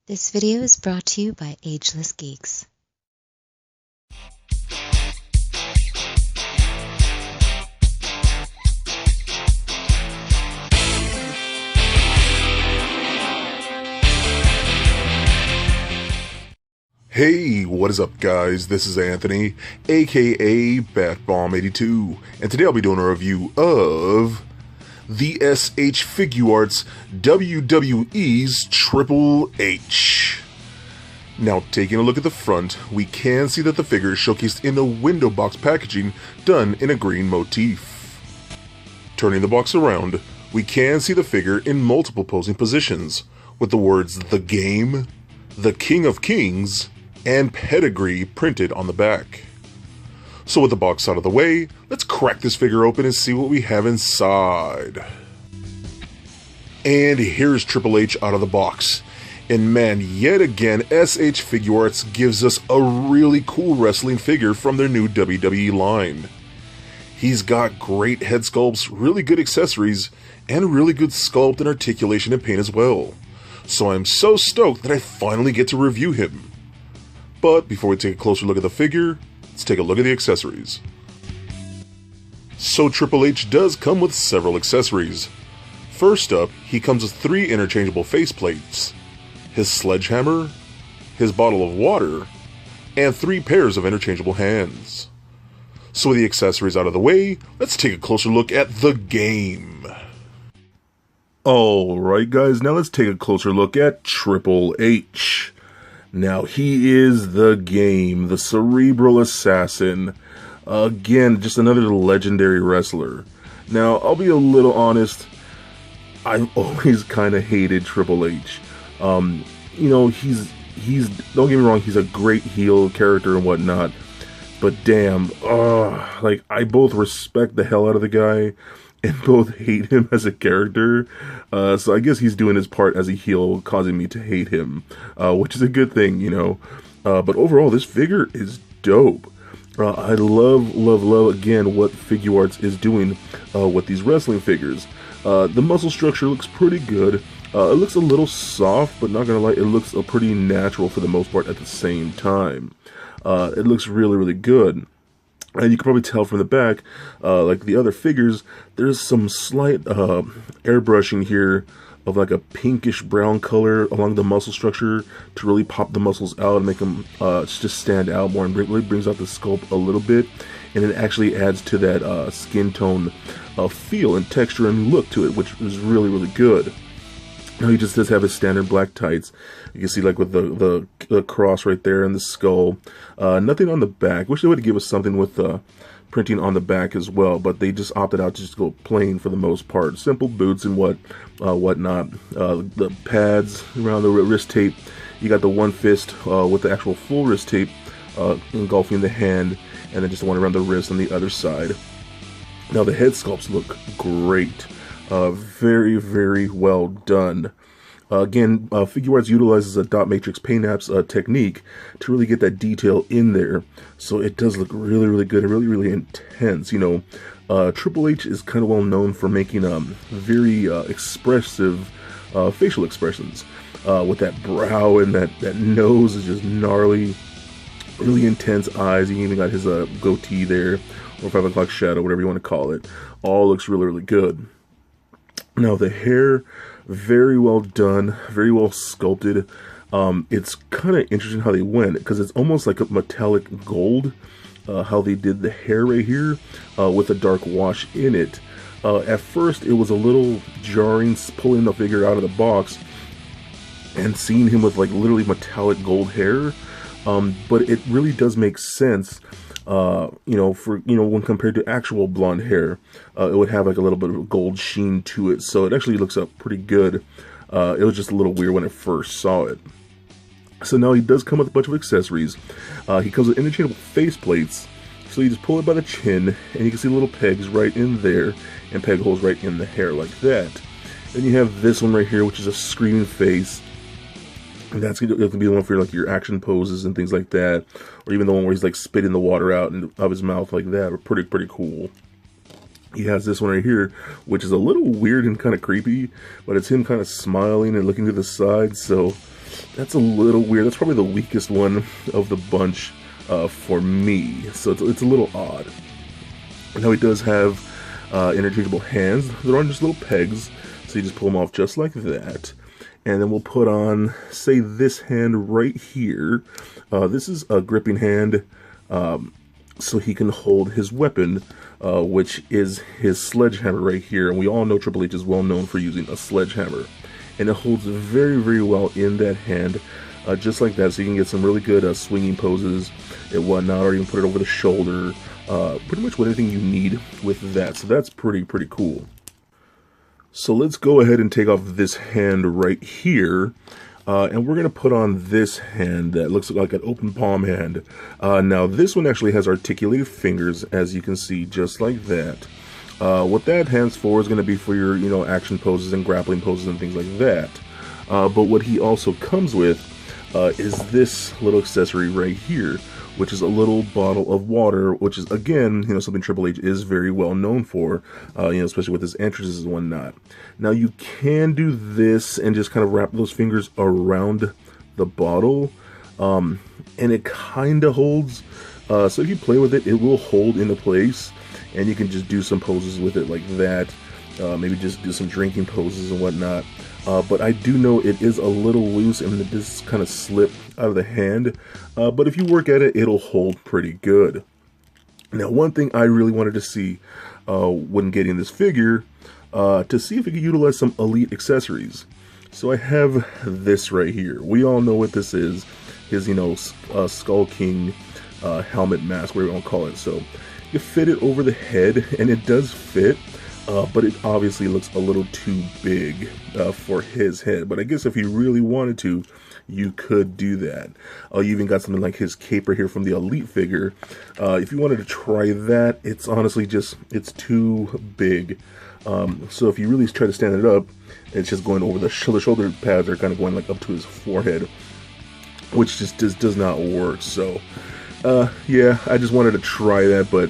This video is brought to you by Ageless Geeks. Hey, what is up guys? This is Anthony, aka BatBomb82, and today I'll be doing a review of the SH Figuarts WWE's Triple H. Now, taking a look at the front, we can see that the figure is showcased in a window box packaging done in a green motif. Turning the box around, we can see the figure in multiple posing positions, with the words "The Game," "The King of Kings," and "Pedigree" printed on the back. So with the box out of the way, let's crack this figure open and see what we have inside. And here's Triple H out of the box. And man, yet again, SH Figuarts gives us a really cool wrestling figure from their new WWE line. He's got great head sculpts, really good accessories, and really good sculpt and articulation and paint as well. So I'm so stoked that I finally get to review him. But before we take a closer look at the figure, let's take a look at the accessories. So Triple H does come with several accessories. First up, he comes with 3 interchangeable faceplates, his sledgehammer, his bottle of water, and 3 pairs of interchangeable hands. So with the accessories out of the way, let's take a closer look at the Game. Alright guys, now let's take a closer look at Triple H. Now he is the Game, the cerebral assassin. Again, just another legendary wrestler. Now, I'll be a little honest, I've always kind of hated Triple H. You know, he's don't get me wrong, he's a great heel character and whatnot, but damn, like, I both respect the hell out of the guy and both hate him as a character, so I guess he's doing his part as a heel, causing me to hate him, which is a good thing, you know, but overall, this figure is dope. I love again what Figuarts is doing with these wrestling figures. The muscle structure looks pretty good. It looks a little soft, but not gonna lie, it looks pretty natural for the most part at the same time. It looks really good. And you can probably tell from the back, like the other figures, there's some slight airbrushing here of like a pinkish brown color along the muscle structure to really pop the muscles out and make them just stand out more, and really brings out the sculpt a little bit, and it actually adds to that skin tone feel and texture and look to it, which is really good. Now he just does have his standard black tights. You can see like with the cross right there and the skull. Nothing on the back. Wish they would give us something with printing on the back as well, but they just opted out to just go plain for the most part. Simple boots and whatnot. The pads around the wrist tape. You got the one fist with the actual full wrist tape engulfing the hand, and then just the one around the wrist on the other side. Now the head sculpts look great. Very well done. Again, Figuarts utilizes a dot matrix paint apps technique to really get that detail in there, so it does look really good and really intense. You know, Triple H is kind of well known for making very expressive facial expressions, with that brow and that nose is just gnarly, really intense eyes. He even got his goatee there, or 5 o'clock shadow, whatever you want to call it. All looks really good. Now the hair, very well done, very well sculpted. It's kind of interesting how they went, because it's almost like a metallic gold, how they did the hair right here, with a dark wash in it. At first it was a little jarring pulling the figure out of the box and seeing him with like literally metallic gold hair, but it really does make sense. You know, when compared to actual blonde hair, it would have like a little bit of a gold sheen to it, so it actually looks up pretty good. It was just a little weird when I first saw it. So now he does come with a bunch of accessories. He comes with interchangeable faceplates, so you just pull it by the chin, and you can see little pegs right in there, and peg holes right in the hair like that. Then you have this one right here, which is a screaming face. And that's going to be the one for like your action poses and things like that, or even the one where he's like spitting the water out of his mouth like that. Are pretty cool. He has this one right here, which is a little weird and kind of creepy, but it's him kind of smiling and looking to the side, so that's a little weird. That's probably the weakest one of the bunch for me. So it's a little odd. Now he does have interchangeable hands. They're on just little pegs, so you just pull them off just like that. And then we'll put on, say, this hand right here. This is a gripping hand, so he can hold his weapon, which is his sledgehammer right here. And we all know Triple H is well known for using a sledgehammer. And it holds very, very well in that hand, just like that. So you can get some really good swinging poses and whatnot, or even put it over the shoulder. Pretty much anything you need with that. So that's pretty cool. So let's go ahead and take off this hand right here. And we're going to put on this hand that looks like an open palm hand. Now this one actually has articulated fingers, as you can see, just like that. What that hand's for is going to be for your, action poses and grappling poses and things like that. But what he also comes with is this little accessory right here, which is a little bottle of water, which is, again, something Triple H is very well known for, especially with his entrances and whatnot. Now, you can do this and just kind of wrap those fingers around the bottle, and it kind of holds. So if you play with it, it will hold into place, and you can just do some poses with it like that. Maybe just do some drinking poses and whatnot. But I do know it is a little loose and it does kind of slip out of the hand. But if you work at it, it'll hold pretty good. Now, one thing I really wanted to see when getting this figure, to see if we could utilize some elite accessories. So I have this right here. We all know what this is. His, Skull King helmet mask, whatever you want to call it. So you fit it over the head, and it does fit. But it obviously looks a little too big for his head. But I guess if you really wanted to, you could do that. You even got something like his cape right here from the Elite figure. If you wanted to try that, it's honestly it's too big. So if you really try to stand it up, it's just going over the shoulder pads are kind of going like up to his forehead, which just does not work. So yeah, I just wanted to try that, but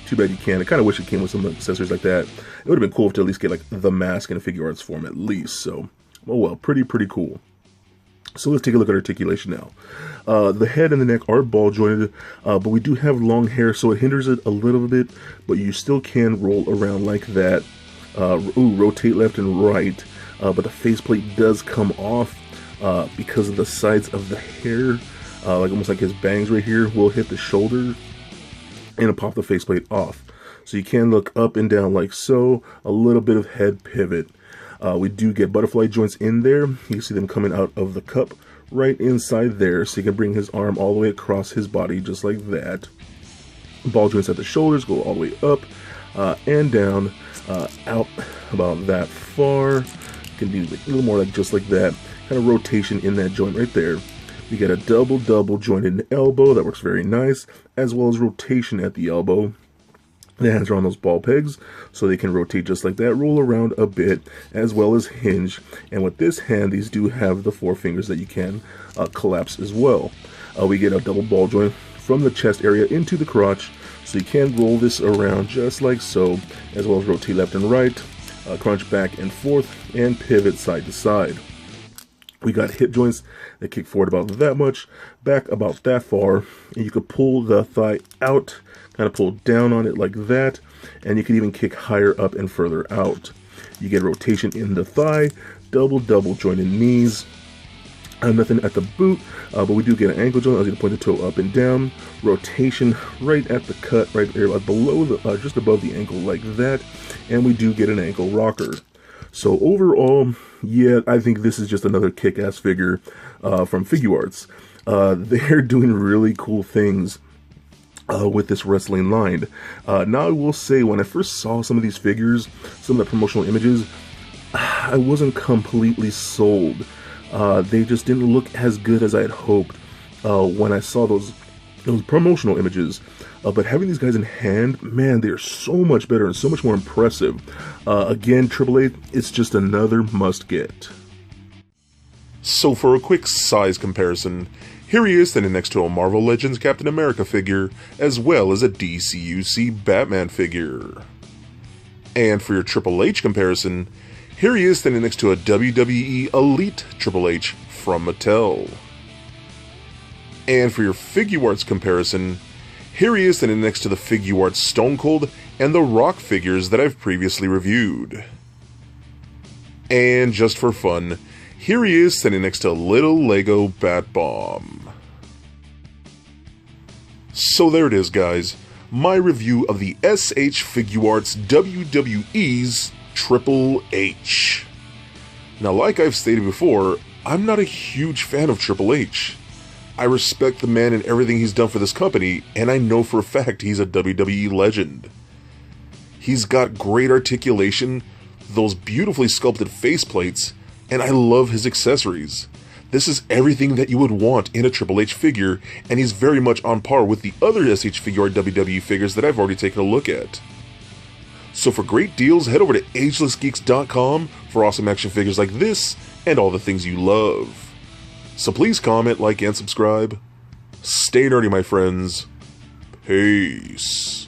too bad you can't. I kind of wish it came with some accessories like that. It would have been cool to at least get like the mask in a figure arts form at least. So, oh well, pretty cool. So let's take a look at articulation now. The head and the neck are ball jointed, but we do have long hair, so it hinders it a little bit, but you still can roll around like that. Rotate left and right, but the faceplate does come off because of the sides of the hair, like almost like his bangs right here will hit the shoulder and it'll pop the faceplate off. So you can look up and down like so, a little bit of head pivot. We do get butterfly joints in there. You can see them coming out of the cup right inside there, so you can bring his arm all the way across his body just like that. Ball joints at the shoulders go all the way up and down, out about that far. You can do a little more like just like that, kind of rotation in that joint right there. You get a double jointed elbow that works very nice, as well as rotation at the elbow. The hands are on those ball pegs, so they can rotate just like that, roll around a bit, as well as hinge. And with this hand, these do have the 4 fingers that you can collapse as well. We get a double ball joint from the chest area into the crotch, so you can roll this around just like so, as well as rotate left and right, crunch back and forth, and pivot side to side. We got hip joints that kick forward about that much, back about that far, and you could pull the thigh out, kind of pull down on it like that, and you can even kick higher up and further out. You get rotation in the thigh, double jointed knees, nothing at the boot, but we do get an ankle joint, as you can point the toe up and down, rotation right at the cut, right there below the, just above the ankle like that, and we do get an ankle rocker. So overall, yeah, I think this is just another kick-ass figure from Figuarts. They're doing really cool things with this wrestling line. Now I will say, when I first saw some of these figures, some of the promotional images, I wasn't completely sold. They just didn't look as good as I had hoped when I saw those promotional images. But having these guys in hand, man, they are so much better and so much more impressive. Again, Triple H, it's just another must get. So for a quick size comparison, here he is standing next to a Marvel Legends Captain America figure, as well as a DCUC Batman figure. And for your Triple H comparison, here he is standing next to a WWE Elite Triple H from Mattel. And for your Figuarts comparison, here he is standing next to the Figuarts Stone Cold and the Rock figures that I've previously reviewed. And just for fun, here he is standing next to little Lego Bat Bomb. So there it is, guys, my review of the SH Figuarts WWE's Triple H. Now, like I've stated before, I'm not a huge fan of Triple H. I respect the man and everything he's done for this company, and I know for a fact he's a WWE legend. He's got great articulation, those beautifully sculpted faceplates, and I love his accessories. This is everything that you would want in a Triple H figure, and he's very much on par with the other SH Figuart WWE figures that I've already taken a look at. So for great deals, head over to agelessgeeks.com for awesome action figures like this and all the things you love. So please comment, like, and subscribe. Stay nerdy, my friends. Peace.